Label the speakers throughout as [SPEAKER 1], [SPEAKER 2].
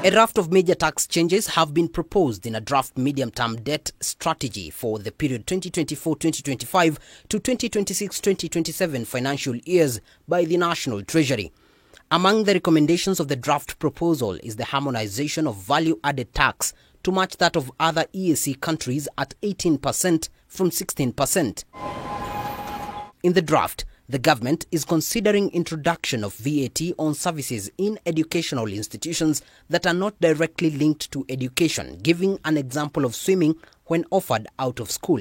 [SPEAKER 1] A raft of major tax changes have been proposed in a draft medium-term debt strategy for the period 2024-2025 to 2026-2027 financial years by the National Treasury. Among the recommendations of the draft proposal is the harmonization of value-added tax to match that of other EAC countries at 18% from 16%. In the draft, the government is considering introduction of VAT on services in educational institutions that are not directly linked to education, giving an example of swimming when offered out of school.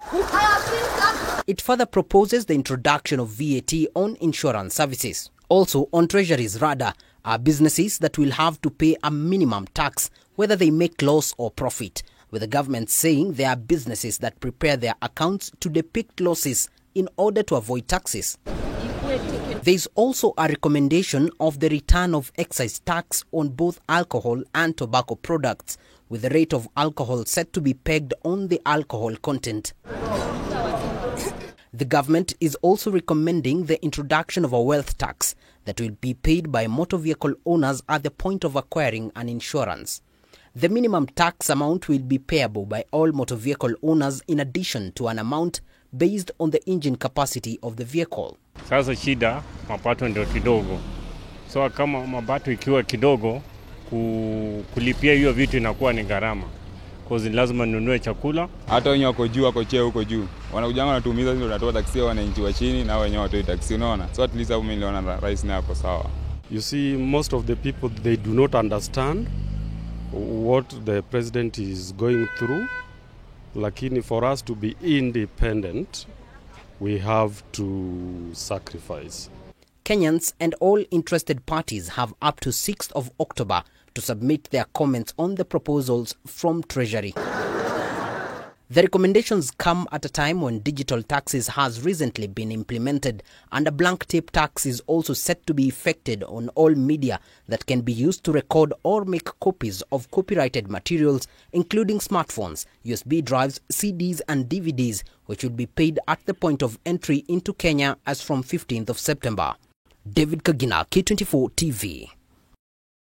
[SPEAKER 1] It further proposes the introduction of VAT on insurance services. Also on Treasury's radar are businesses that will have to pay a minimum tax whether they make loss or profit, with the government saying there are businesses that prepare their accounts to depict losses in order to avoid taxes. There is also a recommendation of the return of excise tax on both alcohol and tobacco products, with the rate of alcohol set to be pegged on the alcohol content. The government is also recommending the introduction of a wealth tax that will be paid by motor vehicle owners at the point of acquiring an insurance. The minimum tax amount will be payable by all motor vehicle owners in addition to an amount based on the engine capacity of the vehicle.
[SPEAKER 2] Sasa shida mapato ndio kidogo. So kama mapato ikiwa kidogo, kulipia hiyo vitu inakuwa ni gharama. Cause lazima nunue chakula.
[SPEAKER 3] Hata wenyewe wako juu, wako cheo huko juu. Wanakujanga wanatuumiza, sisi tunatoa taksi wananchi wa chini na wenyewe watoi taksi, unaona? So at least hapo mimi niliona rais naye hapo sawa.
[SPEAKER 4] You see, most of the people, they do not understand what the president is going through. Lakini for us to be independent, we have to sacrifice.
[SPEAKER 1] Kenyans and all interested parties have up to 6th of October to submit their comments on the proposals from Treasury. The recommendations come at a time when digital taxes has recently been implemented and a blank tape tax is also set to be effected on all media that can be used to record or make copies of copyrighted materials, including smartphones, USB drives, CDs and DVDs, which will be paid at the point of entry into Kenya as from 15th of September. David Kagina, K24 TV.